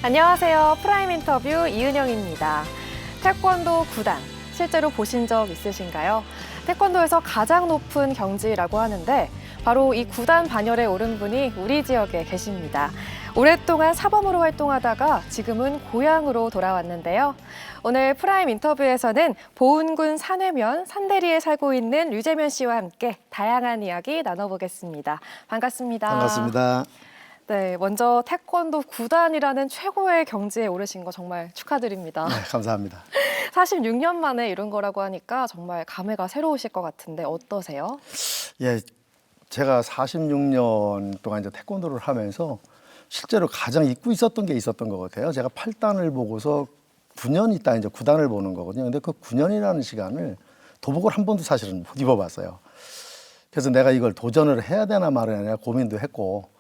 안녕하세요. 프라임 인터뷰 이은영입니다. 태권도 구단, 실제로 보신 적 있으신가요? 태권도에서 가장 높은 경지라고 하는데 바로 이 구단 반열에 오른 분이 우리 지역에 계십니다. 오랫동안 사범으로 활동하다가 지금은 고향으로 돌아왔는데요. 오늘 프라임 인터뷰에서는 보은군 산회면 산대리에 살고 있는 류재면 씨와 함께 다양한 이야기 나눠보겠습니다. 반갑습니다. 반갑습니다. 네, 먼저 태권도 구단이라는 최고의 경지에 오르신 거 정말 축하드립니다. 네, 감사합니다. 46년 만에 이룬 거라고 하니까 정말 감회가 새로우실 것 같은데 어떠세요? 예, 제가 46년 동안 이제 태권도를 하면서 실제로 가장 잊고 있었던 게 있었던 것 같아요. 제가 8단을 보고서 9년 있다 이제 9단을 보는 거거든요. 근데 그 9년이라는 시간을 도복을 한 번도 사실은 못 입어봤어요. 그래서 내가 이걸 도전을 해야 되나 말아야 고민도 했고,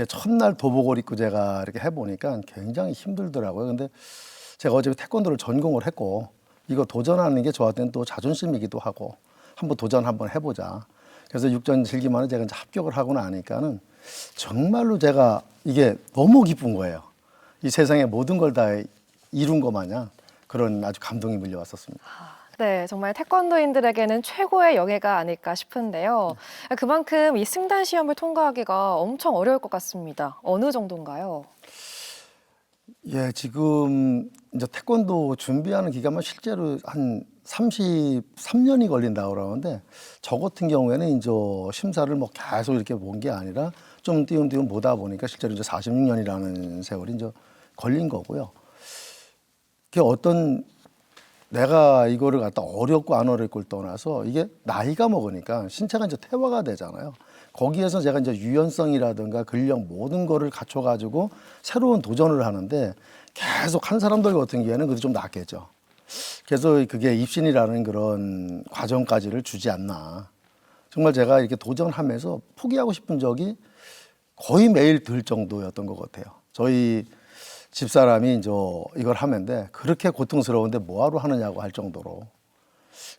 첫날 도복을 입고 제가 이렇게 해보니까 굉장히 힘들더라고요. 근데 제가 어차피 태권도를 전공을 했고, 이거 도전하는 게 저한테는 또 자존심이기도 하고, 한번 도전 한번 해보자. 그래서 육전 즐기만에 제가 이제 합격을 하고 나니까는 정말로 제가 이게 너무 기쁜 거예요. 이 세상의 모든 걸 다 이룬 것 마냥 그런 아주 감동이 밀려왔었습니다. 네, 정말 태권도인들에게는 최고의 영예가 아닐까 싶은데요. 그만큼 이 승단 시험을 통과하기가 엄청 어려울 것 같습니다. 어느 정도인가요? 예, 지금 이제 태권도 준비하는 기간만 실제로 한 33년이 걸린다고 그러는데, 저 같은 경우에는 이제 심사를 뭐 계속 이렇게 본 게 아니라 좀 띄움띄움 보다 보니까 실제로 이제 46년이라는 세월이 이제 걸린 거고요. 그게 어떤 내가 이거를 갖다 어렵고 안 어렵고를 떠나서 이게 나이가 먹으니까 신체가 이제 퇴화가 되잖아요. 거기에서 제가 이제 유연성이라든가 근력 모든 거를 갖춰가지고 새로운 도전을 하는데 계속 한 사람들 같은 경우에는 그래도 좀 낫겠죠. 그래서 그게 입신이라는 그런 과정까지를 주지 않나. 정말 제가 이렇게 도전하면서 포기하고 싶은 적이 거의 매일 들 정도였던 것 같아요. 저희 집사람이 이제 이걸 하면데 그렇게 고통스러운데 뭐하러 하느냐고 할 정도로.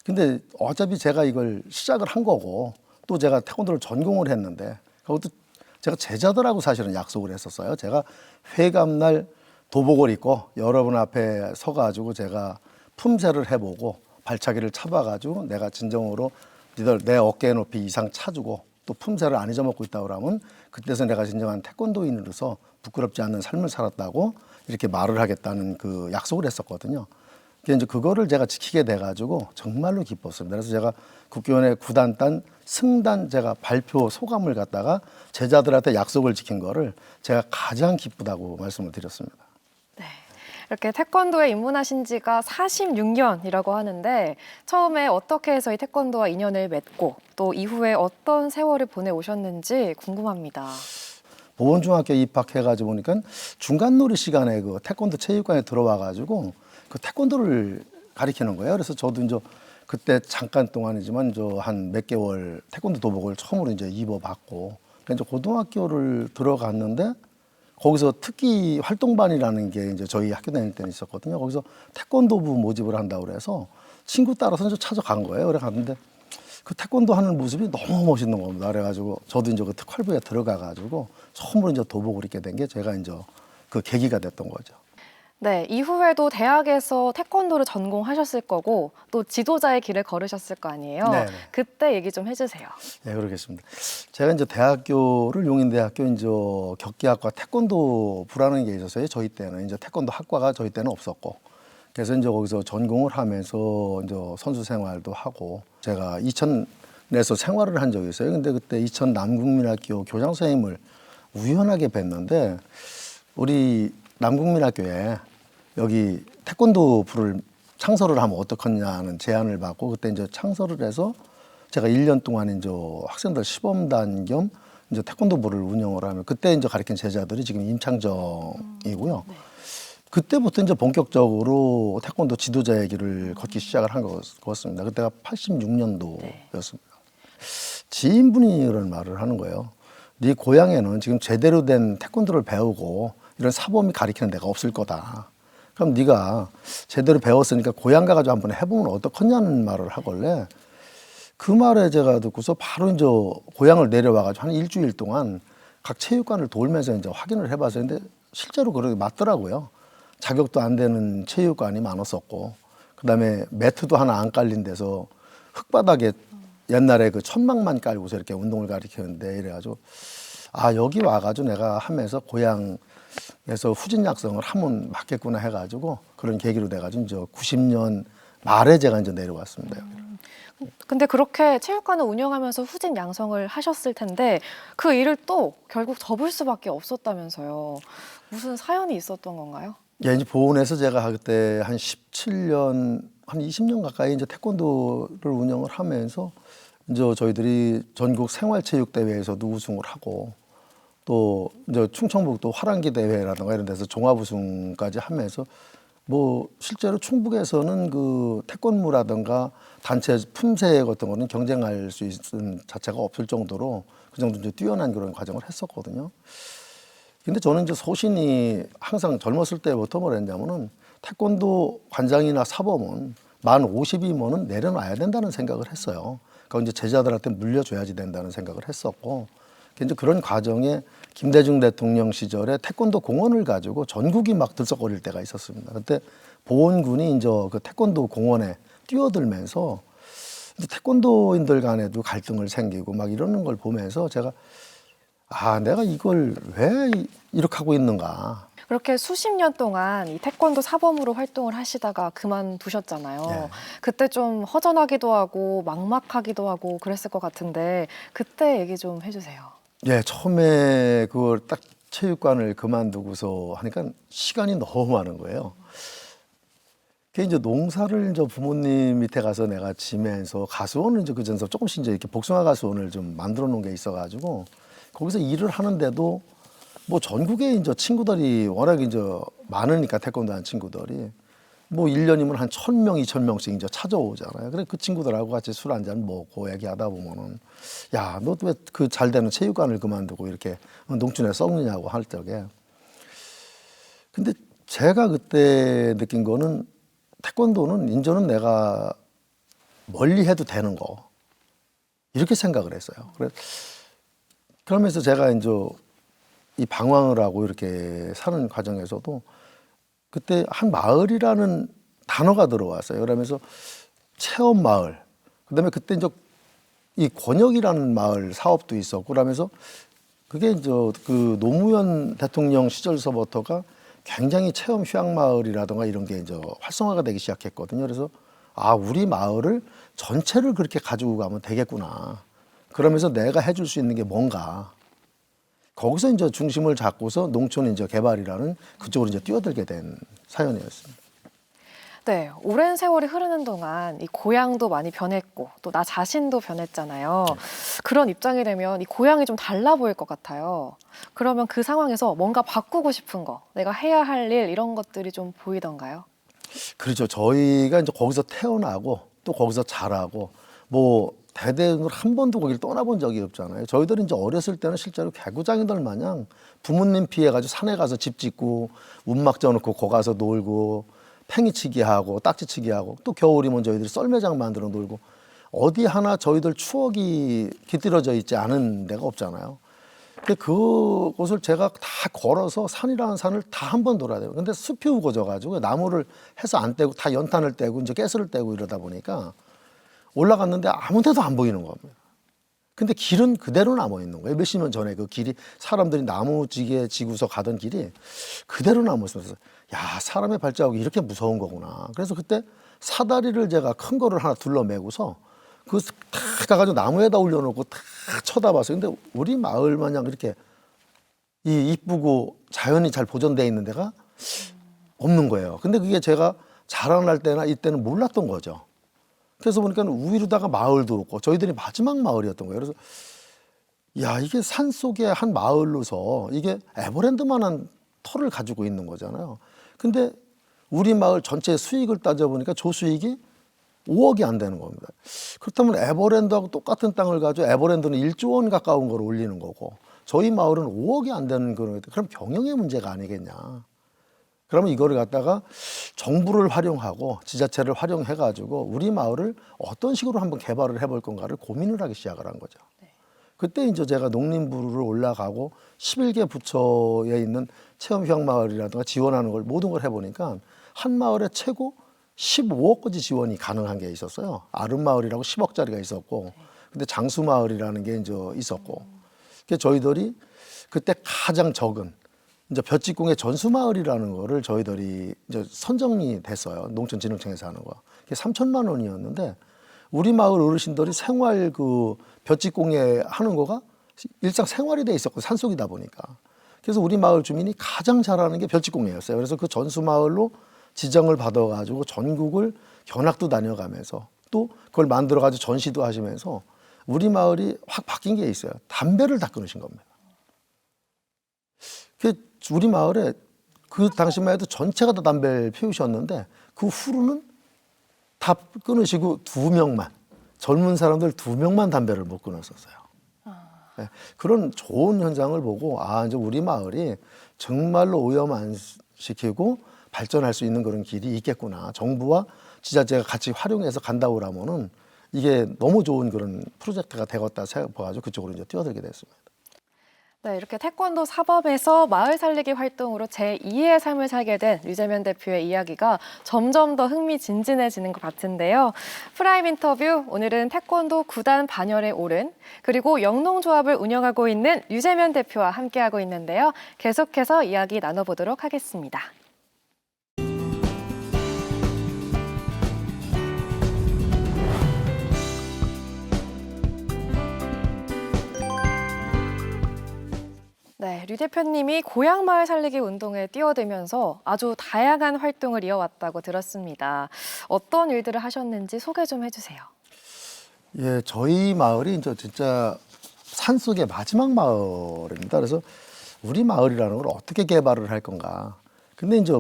근데 어차피 제가 이걸 시작을 한 거고 또 제가 태권도를 전공을 했는데 그것도 제가 제자들하고 사실은 약속을 했었어요. 제가 회감날 도복을 입고 여러분 앞에 서가지고 제가 품새를 해보고 발차기를 차봐가지고 내가 진정으로 니들 내 어깨 높이 이상 차주고 또 품새를 안 잊어먹고 있다고 그러면 그때서 내가 진정한 태권도인으로서 부끄럽지 않는 삶을 살았다고 이렇게 말을 하겠다는 그 약속을 했었거든요. 이제 그거를 제가 지키게 돼가지고 정말로 기뻤습니다. 그래서 제가 국교원의 9단 승단 제가 발표 소감을 갖다가 제자들한테 약속을 지킨 거를 제가 가장 기쁘다고 말씀을 드렸습니다. 네, 이렇게 태권도에 입문하신 지가 46년이라고 하는데 처음에 어떻게 해서 이 태권도와 인연을 맺고 또 이후에 어떤 세월을 보내오셨는지 궁금합니다. 보건중학교 입학해가지고 보니까 중간놀이 시간에 그 태권도 체육관에 들어와가지고 그 태권도를 가리키는 거예요. 그래서 저도 이제 그때 잠깐 동안이지만 저 한 몇 개월 태권도 도복을 처음으로 이제 입어봤고, 이제 고등학교를 들어갔는데 거기서 특기 활동반이라는 게 이제 저희 학교 다닐 때는 있었거든요. 거기서 태권도부 모집을 한다고 그래서 친구 따라서 이제 찾아간 거예요. 그래 갔는데 그 태권도 하는 모습이 너무 멋있는 겁니다. 그래가지고 저도 이제 그 특활부에 들어가가지고 처음으로 이제 도복을 입게 된 게 제가 이제 그 계기가 됐던 거죠. 네, 이후에도 대학에서 태권도를 전공하셨을 거고 또 지도자의 길을 걸으셨을 거 아니에요? 네네. 그때 얘기 좀 해주세요. 네, 그러겠습니다. 제가 이제 대학교를 용인대학교 이제 격기학과 태권도부라는 게 있었어요. 저희 때는 이제 태권도 학과가 저희 때는 없었고, 그래서 이제 거기서 전공을 하면서 이제 선수 생활도 하고, 제가 이천에서 생활을 한 적이 있어요. 근데 그때 이천 남국민학교 교장 선생님을 우연하게 뵀는데 우리 남국민학교에 여기 태권도부를 창설을 하면 어떻겠냐는 제안을 받고 그때 이제 창설을 해서 제가 1년 동안 이제 학생들 시범단 겸 이제 태권도부를 운영을 하면 그때 이제 가르친 제자들이 지금 임창정이고요. 네. 그때부터 이제 본격적으로 태권도 지도자의 길을 걷기 시작을 한 거였습니다. 그때가 86년도였습니다. 지인분이 이런 말을 하는 거예요. 네 고향에는 지금 제대로 된 태권도를 배우고 이런 사범이 가르치는 데가 없을 거다. 그럼 네가 제대로 배웠으니까 고향 가가지고 한번 해보면 어떡하냐는 말을 하길래 그 말에 제가 듣고서 바로 이제 고향을 내려와가지고 한 일주일 동안 각 체육관을 돌면서 이제 확인을 해봤어요. 근데 실제로 그렇게 맞더라고요. 자격도 안 되는 체육관이 많았었고, 그다음에 매트도 하나 안 깔린 데서 흙바닥에 옛날에 그 천막만 깔고서 이렇게 운동을 가르치는데, 이래가지고 아, 여기 와가지고 내가 하면서 고향에서 후진 약성을 하면 맞겠구나 해가지고 그런 계기로 돼가지고 이제 90년 말에 제가 이제 내려왔습니다. 여기를. 근데 그렇게 체육관을 운영하면서 후진 양성을 하셨을 텐데 그 일을 또 결국 접을 수밖에 없었다면서요. 무슨 사연이 있었던 건가요? 예, 이제 보훈에서 제가 그때 한 17년, 한 20년 가까이 이제 태권도를 운영을 하면서 이제 저희들이 전국 생활체육대회에서도 우승을 하고 또 이제 충청북도 화랑기 대회라든가 이런 데서 종합 우승까지 하면서 뭐 실제로 충북에서는 그 태권무라든가 단체 품새 같은 거는 경쟁할 수 있는 자체가 없을 정도로 그 정도 이제 뛰어난 그런 과정을 했었거든요. 근데 저는 이제 소신이 항상 젊었을 때부터 뭐랬냐면은 태권도 관장이나 사범은 만 50이면은 내려놔야 된다는 생각을 했어요. 그러니까 이제 제자들한테 물려줘야지 된다는 생각을 했었고, 이제 그런 과정에 김대중 대통령 시절에 태권도 공원을 가지고 전국이 막 들썩거릴 때가 있었습니다. 그때 보훈군이 이제 그 태권도 공원에 뛰어들면서 이제 태권도인들 간에도 갈등을 생기고 막 이러는 걸 보면서 제가 아, 내가 이걸 왜 이렇게 하고 있는가. 그렇게 수십 년 동안 이 태권도 사범으로 활동을 하시다가 그만두셨잖아요. 예. 그때 좀 허전하기도 하고 막막하기도 하고 그랬을 것 같은데 그때 얘기 좀 해주세요. 예, 처음에 그걸 딱 체육관을 그만두고서 하니까 시간이 너무 많은 거예요. 그 이제 농사를 이제 부모님 밑에 가서 내가 지면서 가수원을 이제 그 전서 조금씩 이제 이렇게 복숭아 가수원을 좀 만들어 놓은 게 있어가지고 거기서 일을 하는데도 뭐 전국에 이제 친구들이 워낙 이제 많으니까 태권도 하는 친구들이 뭐 1년이면 한 1,000명, 2,000명씩 이제 찾아오잖아요. 그래 그 친구들하고 같이 술 한잔 먹고 얘기하다 보면은 야, 너 왜 그 잘 되는 체육관을 그만두고 이렇게 농촌에 썩느냐고 할 적에. 근데 제가 그때 느낀 거는 태권도는 인저는 내가 멀리 해도 되는 거 이렇게 생각을 했어요. 그러면서 제가 이제 이 방황을 하고 이렇게 사는 과정에서도 그때 한 마을이라는 단어가 들어왔어요. 그러면서 체험 마을, 그다음에 그때 이제 이 권역이라는 마을 사업도 있었고 그러면서 그게 이제 그 노무현 대통령 시절서부터가 굉장히 체험 휴양 마을이라든가 이런 게 이제 활성화가 되기 시작했거든요. 그래서 아, 우리 마을을 전체를 그렇게 가지고 가면 되겠구나. 그러면서 내가 해줄 수 있는 게 뭔가. 거기서 이제 중심을 잡고서 농촌 이제 개발이라는 그쪽으로 이제 뛰어들게 된 사연이었습니다. 네, 오랜 세월이 흐르는 동안 이 고향도 많이 변했고 또 나 자신도 변했잖아요. 그런 입장이 되면 이 고향이 좀 달라 보일 것 같아요. 그러면 그 상황에서 뭔가 바꾸고 싶은 거, 내가 해야 할 일 이런 것들이 좀 보이던가요? 그렇죠. 저희가 이제 거기서 태어나고 또 거기서 자라고 뭐 대대로 한 번도 거기를 떠나본 적이 없잖아요. 저희들이 이제 어렸을 때는 실제로 개구장이들 마냥 부모님 피해가지고 산에 가서 집 짓고 움막 쪄놓고 거 가서 놀고 팽이치기 하고 딱지치기 하고 또 겨울이면 저희들이 썰매장 만들어 놀고 어디 하나 저희들 추억이 깃들어져 있지 않은 데가 없잖아요. 근데 그곳을 제가 다 걸어서 산이라는 산을 다 한 번 돌아야 돼요. 근데 숲이 우거져가지고 나무를 해서 안 떼고 다 연탄을 떼고 이제 가스를 떼고 이러다 보니까 올라갔는데 아무 데도 안 보이는 겁니다. 근데 길은 그대로 남아 있는 거예요. 몇십 년 전에 그 길이 사람들이 나무지게 지고서 가던 길이 그대로 남아 있어서 야, 사람의 발자국이 이렇게 무서운 거구나. 그래서 그때 사다리를 제가 큰 거를 하나 둘러매고서 그 탁 가가지고 나무에다 올려놓고 탁 쳐다봤어요. 근데 우리 마을 마냥 이렇게 이쁘고 자연이 잘 보존되어 있는 데가 없는 거예요. 근데 그게 제가 자라날 때나 이때는 몰랐던 거죠. 그래서 보니까 우위로다가 마을도 없고 저희들이 마지막 마을이었던 거예요. 그래서 야, 이게 산 속에 한 마을로서 이게 에버랜드만한 터를 가지고 있는 거잖아요. 근데 우리 마을 전체 수익을 따져보니까 조수익이 5억이 안 되는 겁니다. 그렇다면 에버랜드하고 똑같은 땅을 가지고 에버랜드는 1조 원 가까운 걸 올리는 거고 저희 마을은 5억이 안 되는 거는 그럼 경영의 문제가 아니겠냐. 그러면 이거를 갖다가 정부를 활용하고 지자체를 활용해 가지고 우리 마을을 어떤 식으로 한번 개발을 해볼 건가를 고민을 하기 시작을 한 거죠. 그때 이제 제가 농림부를 올라가고 11개 부처에 있는 체험휴양마을이라든가 지원하는 걸 모든 걸 해보니까 한 마을에 최고 15억까지 지원이 가능한 게 있었어요. 아름마을이라고 10억짜리가 있었고, 근데 장수마을이라는 게 이제 있었고, 그 저희들이 그때 가장 적은 이제 볕집공의 전수마을이라는 거를 저희들이 이제 선정이 됐어요. 농촌진흥청에서 하는 거. 그게 3천만 원이었는데 우리 마을 어르신들이 생활 그 볕집공예 하는 거가 일상 생활이 돼 있었고 산속이다 보니까. 그래서 우리 마을 주민이 가장 잘하는 게 볕집공예였어요. 그래서 그 전수마을로 지정을 받아가지고 전국을 견학도 다녀가면서 또 그걸 만들어가지고 전시도 하시면서 우리 마을이 확 바뀐 게 있어요. 담배를 다 끊으신 겁니다. 우리 마을에 그 당시만 해도 전체가 다 담배를 피우셨는데 그 후로는 다 끊으시고 2명만, 젊은 사람들 2명만 담배를 못 끊었었어요. 네, 그런 좋은 현상을 보고 이제 우리 마을이 정말로 오염 안 시키고 발전할 수 있는 그런 길이 있겠구나. 정부와 지자체가 같이 활용해서 간다고 그러면은 이게 너무 좋은 그런 프로젝트가 되겠다 생각해가지고 그쪽으로 이제 뛰어들게 됐습니다. 네, 이렇게 태권도 사법에서 마을 살리기 활동으로 제2의 삶을 살게 된 류재면 대표의 이야기가 점점 더 흥미진진해지는 것 같은데요. 프라임 인터뷰, 오늘은 태권도 9단 반열에 오른 그리고 영농조합을 운영하고 있는 류재면 대표와 함께하고 있는데요. 계속해서 이야기 나눠보도록 하겠습니다. 네, 류 대표님이 고향마을 살리기 운동에 뛰어들면서 아주 다양한 활동을 이어왔다고 들었습니다. 어떤 일들을 하셨는지 소개 좀 해주세요. 예, 저희 마을이 이제 진짜 산속의 마지막 마을입니다. 그래서 우리 마을이라는 걸 어떻게 개발을 할 건가. 근데 이제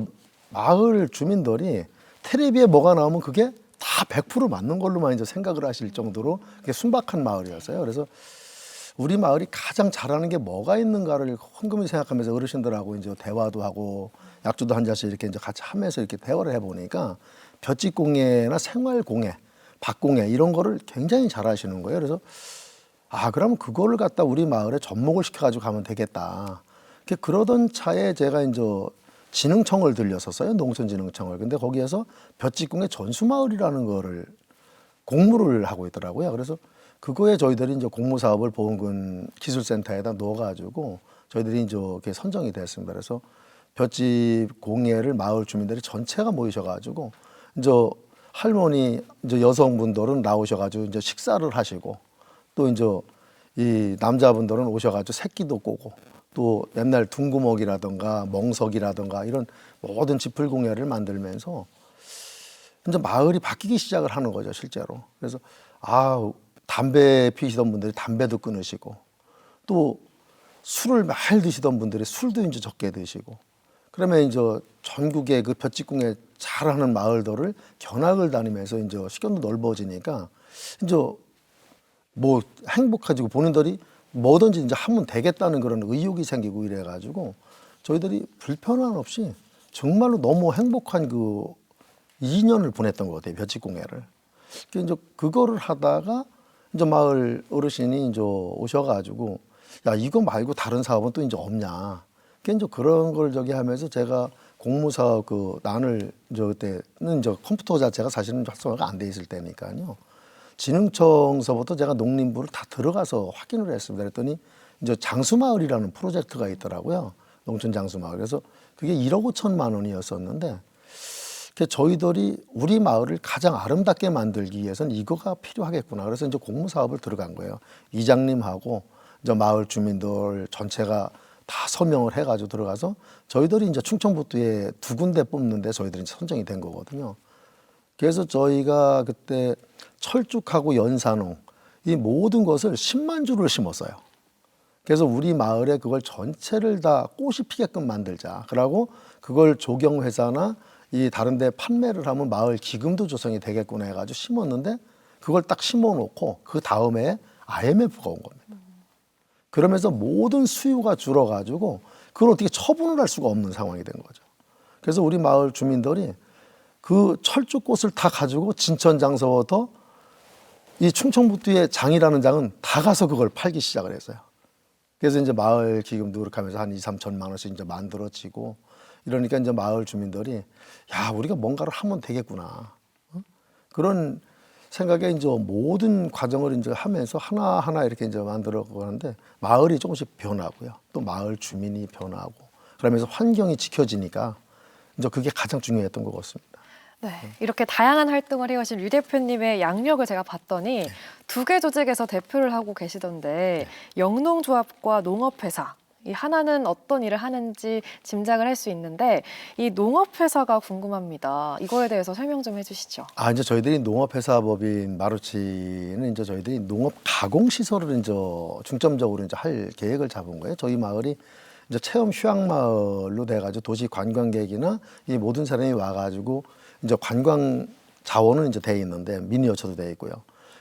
마을 주민들이 텔레비에 뭐가 나오면 그게 다 100% 맞는 걸로만 이제 생각을 하실 정도로 그게 순박한 마을이었어요. 그래서 우리 마을이 가장 잘하는 게 뭐가 있는가를 곰곰이 생각하면서 어르신들하고 이제 대화도 하고 약주도 한 잔씩 이렇게 이제 같이 하면서 이렇게 대화를 해보니까 볕집공예나 생활공예, 박공예 이런 거를 굉장히 잘하시는 거예요. 그래서 그러면 그거를 갖다 우리 마을에 접목을 시켜가지고 가면 되겠다. 그러던 차에 제가 이제 진흥청을 들렸었어요. 농촌진흥청을. 근데 거기에서 볕집공예 전수마을이라는 거를 공모를 하고 있더라고요. 그래서 그거에 저희들이 이제 공모사업을 보험군 기술센터에다 넣어가지고 저희들이 이제 이렇게 선정이 됐습니다. 그래서 볕집 공예를 마을 주민들이 전체가 모이셔가지고 이제 할머니 이제 여성분들은 나오셔가지고 이제 식사를 하시고 또 이제 이 남자분들은 오셔가지고 새끼도 꼬고 또 옛날 둥구먹이라든가 멍석이라든가 이런 모든 지풀 공예를 만들면서 이제 마을이 바뀌기 시작을 하는 거죠, 실제로. 그래서 담배 피우시던 분들이 담배도 끊으시고 또 술을 많이 드시던 분들이 술도 이제 적게 드시고 그러면 이제 전국의 그 볕집공예 잘하는 마을들을 견학을 다니면서 이제 시간도 넓어지니까 이제 뭐 행복해지고 본인들이 뭐든지 이제 하면 되겠다는 그런 의욕이 생기고 이래가지고 저희들이 불편함 없이 정말로 너무 행복한 그 2년을 보냈던 것 같아요, 볕집공예를. 이제 그거를 하다가 이제 마을 어르신이 이제 오셔가지고 야 이거 말고 다른 사업은 또 이제 없냐. 이제 그런 걸 하면서 제가 공무사업 그 난을 이제 그때는 이제 컴퓨터 자체가 사실은 활성화가 안 돼 있을 때니까요. 진흥청서부터 제가 농림부를 다 들어가서 확인을 했습니다. 그랬더니 이제 장수마을이라는 프로젝트가 있더라고요. 농촌 장수마을. 그래서 그게 1억 5천만 원이었었는데 저희들이 우리 마을을 가장 아름답게 만들기 위해서는 이거가 필요하겠구나. 그래서 이제 공모사업을 들어간 거예요. 이장님하고 이제 마을 주민들 전체가 다 서명을 해가지고 들어가서 저희들이 이제 충청북도에 2군데 뽑는데 저희들이 선정이 된 거거든요. 그래서 저희가 그때 철쭉하고 연산홍 이 모든 것을 10만 주를 심었어요. 그래서 우리 마을에 그걸 전체를 다 꽃이 피게끔 만들자. 그러고 그걸 조경회사나 이 다른 데 판매를 하면 마을 기금도 조성이 되겠구나 해가지고 심었는데 그걸 딱 심어놓고 그 다음에 IMF가 온 겁니다. 그러면서 모든 수요가 줄어가지고 그걸 어떻게 처분을 할 수가 없는 상황이 된 거죠. 그래서 우리 마을 주민들이 그 철쭉꽃을 다 가지고 진천장서부터 이 충청북도의 장이라는 장은 다 가서 그걸 팔기 시작을 했어요. 그래서 이제 마을 기금도 그렇게 하면서 한 2, 3천만 원씩 이제 만들어지고 이러니까 이제 마을 주민들이 야, 우리가 뭔가를 하면 되겠구나. 그런 생각에 이제 모든 과정을 이제 하면서 하나하나 이렇게 이제 만들어 가는데 마을이 조금씩 변하고요. 또 마을 주민이 변하고 그러면서 환경이 지켜지니까 이제 그게 가장 중요했던 것 같습니다. 네, 이렇게 다양한 활동을 해오신 류 대표님의 양력을 제가 봤더니 두 개 조직에서 대표를 하고 계시던데 영농조합과 농업회사 이 하나는 어떤 일을 하는지 짐작을 할 수 있는데 이 농업회사가 궁금합니다. 이거에 대해서 설명 좀 해주시죠. 이제 저희들이 농업회사법인 마루치는 이제 저희들이 농업 가공 시설을 이제 중점적으로 이제 할 계획을 잡은 거예요. 저희 마을이 이제 체험 휴양 마을로 돼가지고 도시 관광객이나 이 모든 사람이 와가지고 이제 관광 자원은 이제 돼 있는데 미니어처도 돼 있고요.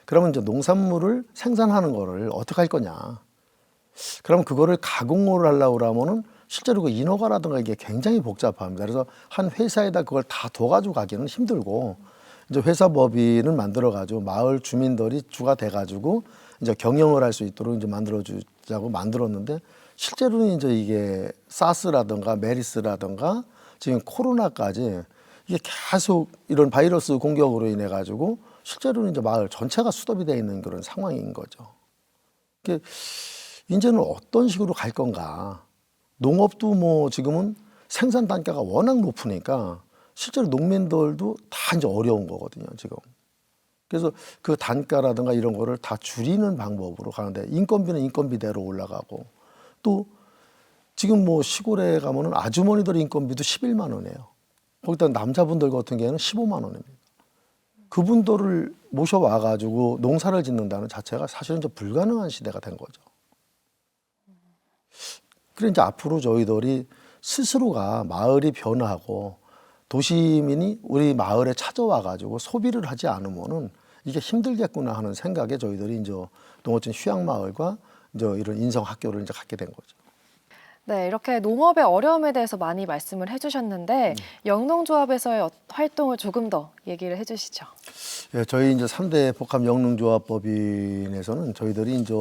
그러면 이제 농산물을 생산하는 거를 어떻게 할 거냐? 그러면 그거를 가공을 하려고 그러면은 실제로 그 인허가라든가 이게 굉장히 복잡합니다. 그래서 한 회사에다 그걸 다 둬가지고 가기는 힘들고 이제 회사 법인을 만들어가지고 마을 주민들이 주가 돼가지고 이제 경영을 할 수 있도록 이제 만들어주자고 만들었는데 실제로는 이제 이게 사스라든가 메리스라든가 지금 코로나까지 이게 계속 이런 바이러스 공격으로 인해 가지고 실제로는 이제 마을 전체가 수도비 되어 있는 그런 상황인 거죠. 이게 이제는 어떤 식으로 갈 건가? 농업도 뭐 지금은 생산 단가가 워낙 높으니까 실제로 농민들도 다 이제 어려운 거거든요, 지금. 그래서 그 단가라든가 이런 거를 다 줄이는 방법으로 가는데 인건비는 인건비대로 올라가고 또 지금 뭐 시골에 가면은 아주머니들 인건비도 11만 원이에요. 거기다 남자분들 같은 경우에는 15만 원입니다. 그분들을 모셔와 가지고 농사를 짓는다는 자체가 사실은 이제 불가능한 시대가 된 거죠. 그래 이제 앞으로 저희들이 스스로가 마을이 변화하고 도시민이 우리 마을에 찾아와 가지고 소비를 하지 않으면은 이게 힘들겠구나 하는 생각에 저희들이 이제 농어촌 휴양마을과 이제 이런 인성학교를 이제 갖게 된 거죠. 네, 이렇게 농업의 어려움에 대해서 많이 말씀을 해주셨는데 영농조합에서의 활동을 조금 더 얘기를 해주시죠. 예, 저희 이제 3대 복합 영농조합법인에서는 저희들이 이제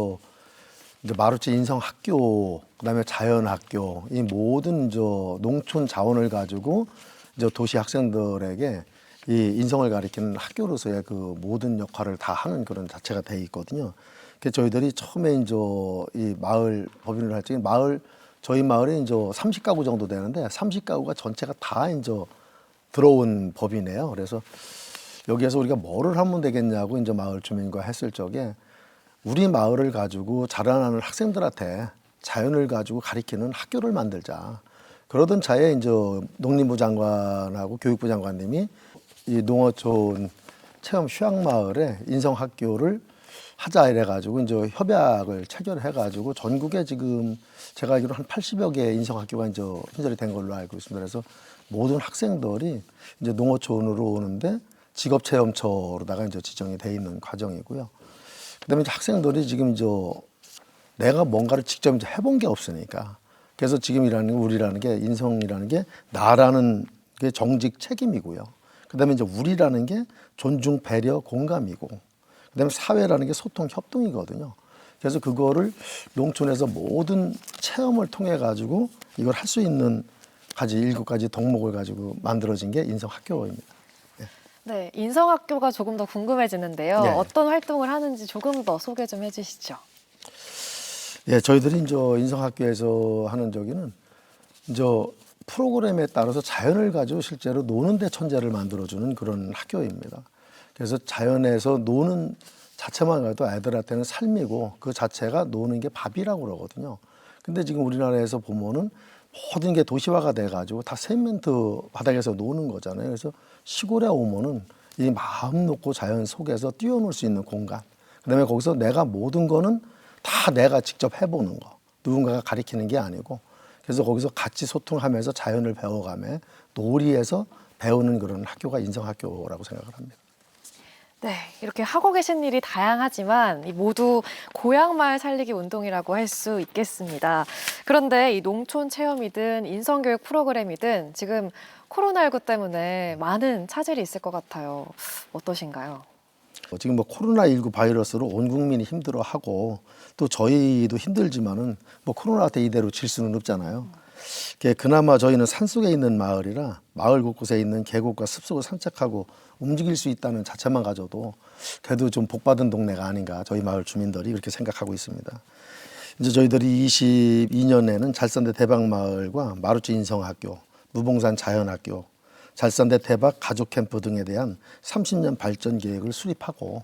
마루치 인성학교, 그다음에 자연학교 이 모든 이제 농촌 자원을 가지고 이제 도시 학생들에게 이 인성을 가리키는 학교로서의 그 모든 역할을 다 하는 그런 자체가 돼 있거든요. 그래서 저희들이 처음에 이제 이 마을 법인을 할 적에 저희 마을에 이제 30가구 정도 되는데 30가구가 전체가 다 이제 들어온 법이네요. 그래서 여기에서 우리가 뭐를 하면 되겠냐고 이제 마을 주민과 했을 적에 우리 마을을 가지고 자라나는 학생들한테 자연을 가지고 가리키는 학교를 만들자. 그러던 차에 이제 농림부 장관하고 교육부 장관님이 이 농어촌 체험 휴양마을에 인성학교를 하자 이래가지고 이제 협약을 체결해가지고 전국에 지금 제가 알기로 한 80여 개의 인성학교가 이제 신설이 된 걸로 알고 있습니다. 그래서 모든 학생들이 이제 농어촌으로 오는데 직업체험처로다가 이제 지정이 돼 있는 과정이고요. 그다음에 이제 학생들이 지금 이제 내가 뭔가를 직접 이제 해본 게 없으니까 그래서 지금이라는 게 우리라는 게 인성이라는 게 나라는 게 정직 책임이고요. 그다음에 이제 우리라는 게 존중, 배려, 공감이고 그다음에 사회라는 게 소통, 협동이거든요. 그래서 그거를 농촌에서 모든 체험을 통해 가지고 이걸 할 수 있는 7가지 덕목을 가지고 만들어진 게 인성학교입니다. 네, 인성학교가 조금 더 궁금해지는데요. 네. 어떤 활동을 하는지 조금 더 소개 좀 해주시죠. 예, 저희들이 이제 인성학교에서 하는 저기는 이제 프로그램에 따라서 자연을 가지고 실제로 노는 데 천재를 만들어주는 그런 학교입니다. 그래서 자연에서 노는 자체만 가도 애들한테는 삶이고 그 자체가 노는 게 밥이라고 그러거든요. 근데 지금 우리나라에서 보면은 모든 게 도시화가 돼가지고 다 세멘트 바닥에서 노는 거잖아요. 그래서 시골에 오면은 이 마음 놓고 자연 속에서 뛰어놀 수 있는 공간. 그다음에 거기서 내가 모든 거는 다 내가 직접 해보는 거. 누군가가 가리키는 게 아니고. 그래서 거기서 같이 소통하면서 자연을 배워가며 놀이에서 배우는 그런 학교가 인성학교라고 생각을 합니다. 네, 이렇게 하고 계신 일이 다양하지만 이 모두 고향마을 살리기 운동이라고 할 수 있겠습니다. 그런데 이 농촌 체험이든 인성교육 프로그램이든 지금 코로나19 때문에 많은 차질이 있을 것 같아요. 어떠신가요? 지금 뭐 코로나19 바이러스로 온 국민이 힘들어하고 또 저희도 힘들지만은 뭐 코로나한테 이대로 질 수는 없잖아요. 그나마 저희는 산속에 있는 마을이라 마을 곳곳에 있는 계곡과 숲속을 산책하고 움직일 수 있다는 자체만 가져도 그래도 좀 복받은 동네가 아닌가 저희 마을 주민들이 그렇게 생각하고 있습니다. 이제 저희들이 22년에는 잘산대 대박마을과 마루치 인성학교, 무봉산 자연학교, 잘산대 대박 가족캠프 등에 대한 30년 발전 계획을 수립하고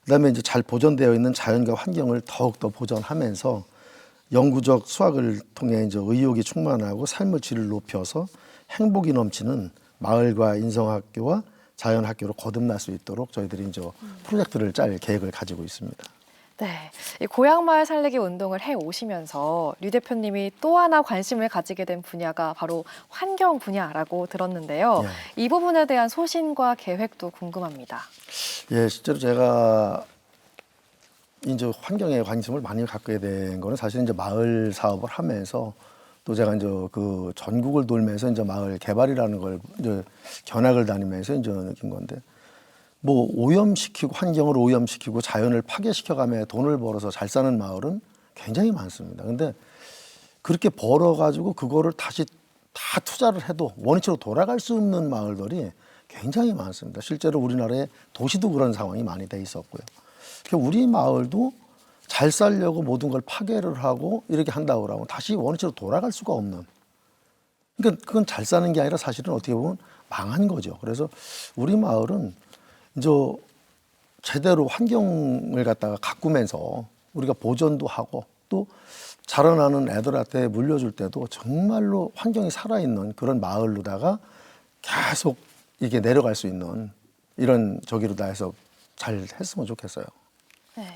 그다음에 이제 잘 보존되어 있는 자연과 환경을 더욱더 보존하면서 영구적 수확을 통해 이제 의욕이 충만하고 삶의 질을 높여서 행복이 넘치는 마을과 인성학교와 자연학교로 거듭날 수 있도록 저희들이 이제 프로젝트를 짤 계획을 가지고 있습니다. 네, 이 고향마을 살리기 운동을 해 오시면서 류 대표님이 또 하나 관심을 가지게 된 분야가 바로 환경 분야라고 들었는데요. 이 부분에 대한 소신과 계획도 궁금합니다. 예, 실제로 제가 이제 환경에 관심을 많이 갖게 된 거는 사실 이제 마을 사업을 하면서 또 제가 이제 그 전국을 돌면서 이제 마을 개발이라는 걸 이제 견학을 다니면서 이제 느낀 건데 뭐 오염시키고 환경을 오염시키고 자연을 파괴시켜가며 돈을 벌어서 잘 사는 마을은 굉장히 많습니다. 근데 그렇게 벌어가지고 그거를 다시 다 투자를 해도 원위치로 돌아갈 수 없는 마을들이 굉장히 많습니다. 실제로 우리나라의 도시도 그런 상황이 많이 돼 있었고요. 우리 마을도 잘 살려고 모든 걸 파괴를 하고 이렇게 한다고 그러면 다시 원위치로 돌아갈 수가 없는. 그러니까 그건 잘 사는 게 아니라 사실은 어떻게 보면 망한 거죠. 그래서 우리 마을은 이제 제대로 환경을 갖다가 가꾸면서 우리가 보존도 하고 또 자라나는 애들한테 물려줄 때도 정말로 환경이 살아있는 그런 마을로다가 계속 이게 내려갈 수 있는 이런 저기로다 해서 잘 했으면 좋겠어요. 네.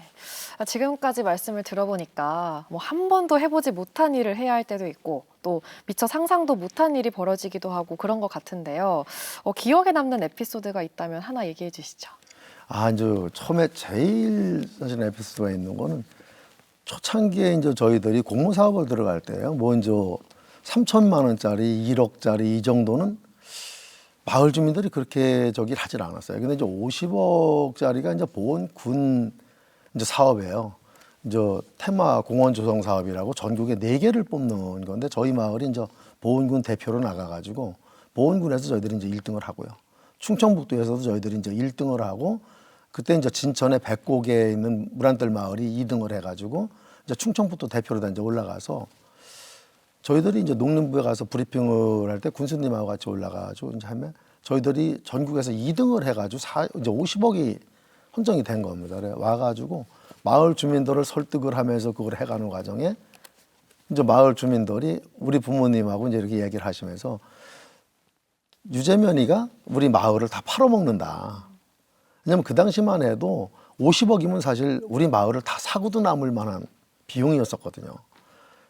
지금까지 말씀을 들어보니까 뭐 한 번도 해보지 못한 일을 해야 할 때도 있고 또 미처 상상도 못한 일이 벌어지기도 하고 그런 것 같은데요. 기억에 남는 에피소드가 있다면 하나 얘기해 주시죠. 이제 처음에 제일 사실 에피소드가 있는 거는 초창기에 이제 저희들이 공모 사업을 들어갈 때요. 뭐 이제 3천만 원짜리, 1억짜리 이 정도는 마을 주민들이 그렇게 저기를 하질 않았어요. 근데 이제 50억짜리가 이제 보훈군 이제 사업이에요. 이제 테마 공원 조성 사업이라고 전국에 4개를 뽑는 건데 저희 마을이 이제 보훈군 대표로 나가가지고 보훈군에서 저희들이 이제 1등을 하고요. 충청북도에서도 저희들이 이제 1등을 하고 그때 이제 진천의 백곡에 있는 물안뜰 마을이 2등을 해가지고 이제 충청북도 대표로 이제 올라가서 저희들이 이제 농림부에 가서 브리핑을 할 때 군수님하고 같이 올라가가지고 이제 하면 저희들이 전국에서 2등을 해가지고 이제 50억이 선정이 된 겁니다. 그래 와가지고 마을 주민들을 설득을 하면서 그걸 해가는 과정에 이제 마을 주민들이 우리 부모님하고 이제 이렇게 얘기를 하시면서 유재면이가 우리 마을을 다 팔아먹는다. 왜냐면 그 당시만 해도 50억이면 사실 우리 마을을 다 사고도 남을 만한 비용이었었거든요.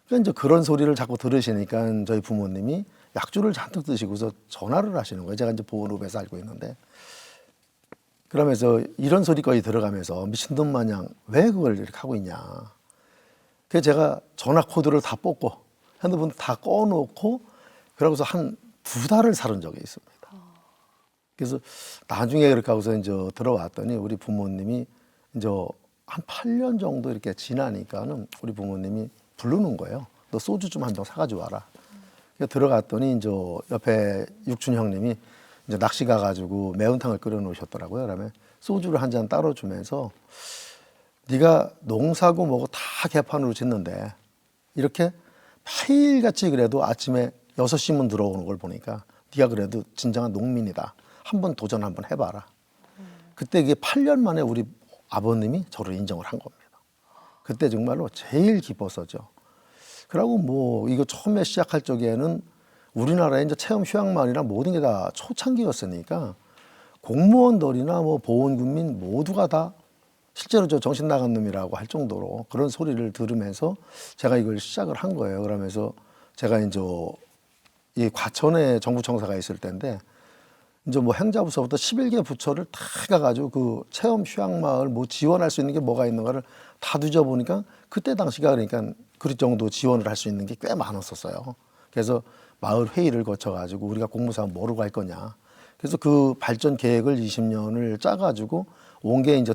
그러니까 이제 그런 소리를 자꾸 들으시니까 저희 부모님이 약주를 잔뜩 드시고서 전화를 하시는 거예요. 제가 이제 보건읍에서 알고 있는데. 그러면서 이런 소리까지 들어가면서 미친 듯 마냥 왜 그걸 이렇게 하고 있냐. 그래서 제가 전화 코드를 다 뽑고 핸드폰 다 꺼놓고 그러고서 한 2달을 살은 적이 있습니다. 그래서 나중에 그렇게 하고서 이제 들어왔더니 우리 부모님이 이제 한 8년 정도 이렇게 지나니까는 우리 부모님이 부르는 거예요. 너 소주 좀 한 병 사가지고 와라. 그래서 들어갔더니 이제 옆에 육춘 형님이 이제 낚시 가가지고 매운탕을 끓여 놓으셨더라고요. 그러면 소주를 한 잔 따로 주면서 네가 농사고 뭐고 다 개판으로 짓는데 이렇게 매일같이 그래도 아침에 6시면 들어오는 걸 보니까 네가 그래도 진정한 농민이다. 한번 도전 한번 해봐라. 그때 이게 8년 만에 우리 아버님이 저를 인정을 한 겁니다. 그때 정말로 제일 기뻤었죠. 그러고 뭐 이거 처음에 시작할 적에는 우리나라에 이제 체험 휴양마을이나 모든 게 다 초창기였으니까 공무원들이나 뭐 보훈군민 모두가 다 실제로 저 정신 나간 놈이라고 할 정도로 그런 소리를 들으면서 제가 이걸 시작을 한 거예요. 그러면서 제가 이제 이 과천에 정부청사가 있을 때인데 이제 뭐 행자부서부터 11개 부처를 다 가가지고 그 체험 휴양마을 뭐 지원할 수 있는 게 뭐가 있는가를 다 뒤져보니까 그때 당시가 그러니까 그 정도 지원을 할 수 있는 게 꽤 많았었어요. 그래서 마을 회의를 거쳐가지고 우리가 공무사업 뭐로 갈 거냐. 그래서 그 발전 계획을 20년을 짜가지고 온 게 이제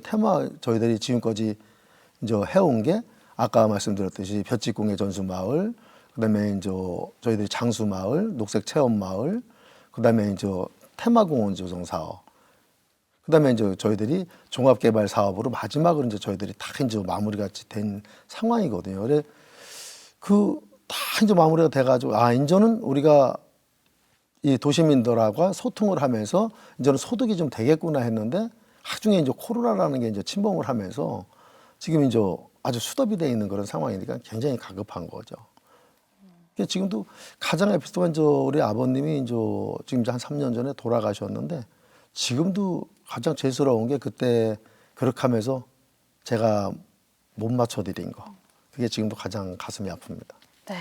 저희들이 지금까지 이제 해온 게 아까 말씀드렸듯이 볕집공예 전수마을, 그다음에 이제 저희들이 장수마을, 녹색체험마을, 그다음에 이제 테마공원 조성 사업, 그다음에 이제 저희들이 종합개발 사업으로 마지막으로 이제 저희들이 다 이제 마무리가 된 상황이거든요. 그래 다 이제 마무리가 돼가지고 이제는 우리가 이 도시민들하고 소통을 하면서 이제는 소득이 좀 되겠구나 했는데 하중에 이제 코로나라는 게 이제 침범을 하면서 지금 이제 아주 수답이 돼 있는 그런 상황이니까 굉장히 가급한 거죠. 지금도 가장 에피소드가 이제 우리 아버님이 이제 지금 이제 한 3년 전에 돌아가셨는데 지금도 가장 죄스러운 게 그때 그렇게 하면서 제가 못 맞춰드린 거. 그게 지금도 가장 가슴이 아픕니다. 네.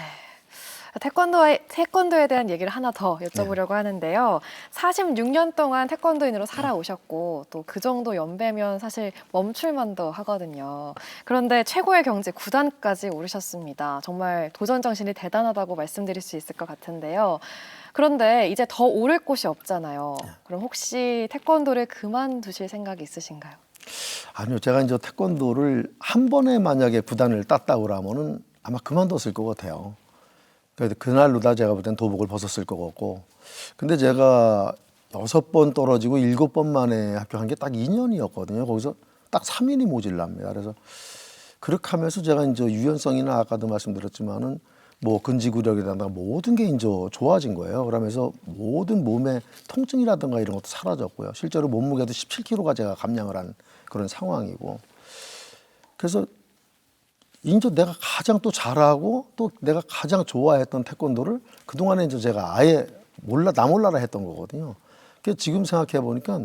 태권도에 대한 얘기를 하나 더 여쭤보려고 하는데요. 46년 동안 태권도인으로 살아오셨고 또 그 정도 연배면 사실 멈출만도 하거든요. 그런데 최고의 경지 9단까지 오르셨습니다. 정말 도전 정신이 대단하다고 말씀드릴 수 있을 것 같은데요. 그런데 이제 더 오를 곳이 없잖아요. 그럼 혹시 태권도를 그만두실 생각이 있으신가요? 아니요. 제가 이제 태권도를 한 번에 만약에 9단을 땄다고 그러면은 아마 그만뒀을 것 같아요. 그날로 다 제가 볼 땐 도복을 벗었을 것 같고. 근데 제가 6번 떨어지고 7번 만에 합격한 게 딱 2년이었거든요. 거기서 딱 3일이 모질랍니다. 그래서 그렇게 하면서 제가 이제 유연성이나 아까도 말씀드렸지만은 뭐 근지구력이라든가 모든 게 이제 좋아진 거예요. 그러면서 모든 몸의 통증이라든가 이런 것도 사라졌고요. 실제로 몸무게도 17kg가 제가 감량을 한 그런 상황이고. 그래서 이제 내가 가장 또 잘하고 또 내가 가장 좋아했던 태권도를 그동안에 이제 제가 아예 나 몰라라 했던 거거든요. 그래서 지금 생각해 보니까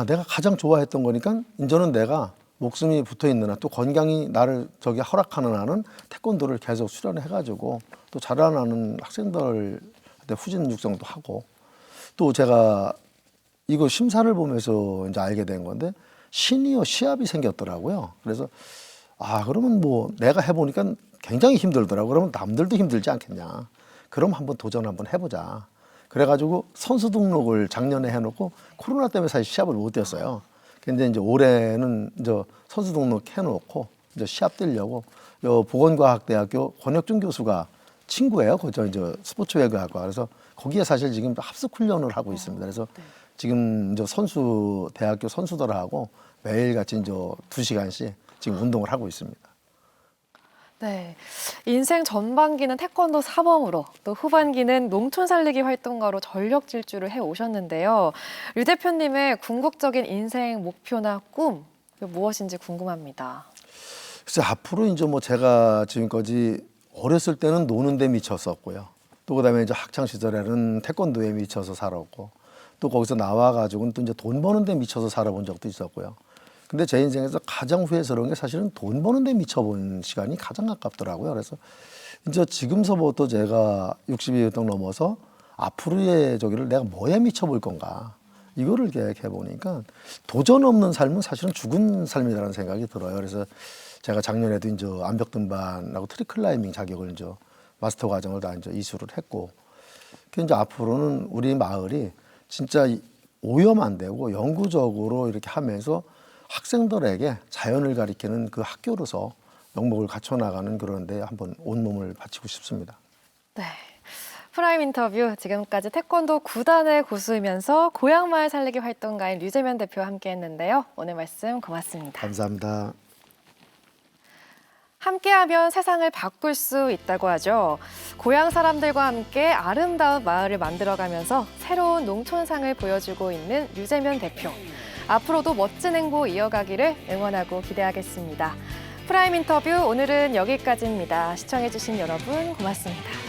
내가 가장 좋아했던 거니까 이제는 내가 목숨이 붙어 있는 한 또 건강이 나를 허락하는 한은 태권도를 계속 수련해 가지고 또 자라나는 학생들한테 후진 육성도 하고 또 제가 이거 심사를 보면서 이제 알게 된 건데 시니어 시합이 생겼더라고요. 그래서 그러면 뭐 내가 해보니까 굉장히 힘들더라고. 그러면 남들도 힘들지 않겠냐. 그럼 한번 도전 한번 해보자. 그래가지고 선수 등록을 작년에 해놓고 코로나 때문에 사실 시합을 못 뛰었어요. 근데 이제 올해는 이제 선수 등록 해놓고 이제 시합 뛰려고 보건과학대학교 권혁준 교수가 친구예요. 그저 이제 스포츠외교학과. 그래서 거기에 사실 지금 합숙 훈련을 하고 있습니다. 그래서 지금 이제 대학교 선수들하고 매일같이 이제 2시간씩 지금 운동을 하고 있습니다. 네, 인생 전반기는 태권도 사범으로 또 후반기는 농촌 살리기 활동가로 전력 질주를 해오셨는데요. 류 대표님의 궁극적인 인생 목표나 꿈 무엇인지 궁금합니다. 글쎄 앞으로 이제 뭐 제가 지금까지 어렸을 때는 노는 데 미쳤었고요. 또 그다음에 이제 학창 시절에는 태권도에 미쳐서 살았고 또 거기서 나와가지고는 또 이제 돈 버는 데 미쳐서 살아본 적도 있었고요. 근데 제 인생에서 가장 후회스러운 게 사실은 돈 버는 데 미쳐본 시간이 가장 아깝더라고요. 그래서 이제 지금서부터 제가 60이 딱 넘어서 앞으로의 저기를 내가 뭐에 미쳐볼 건가. 이거를 계획해 보니까 도전 없는 삶은 사실은 죽은 삶이라는 생각이 들어요. 그래서 제가 작년에도 이제 암벽 등반하고 트리클라이밍 자격을 이제 마스터 과정을 다 이제 이수를 했고, 그 이제 앞으로는 우리 마을이 진짜 오염 안 되고 영구적으로 이렇게 하면서 학생들에게 자연을 가리키는 그 학교로서 명목을 갖춰 나가는 그런데 한번 온몸을 바치고 싶습니다. 네. 프라임 인터뷰 지금까지 태권도 9단의 고수이면서 고향마을 살리기 활동가인 류재면 대표와 함께했는데요. 오늘 말씀 고맙습니다. 감사합니다. 함께하면 세상을 바꿀 수 있다고 하죠. 고향 사람들과 함께 아름다운 마을을 만들어가면서 새로운 농촌상을 보여주고 있는 류재면 대표. 앞으로도 멋진 행보 이어가기를 응원하고 기대하겠습니다. 프라임 인터뷰 오늘은 여기까지입니다. 시청해주신 여러분 고맙습니다.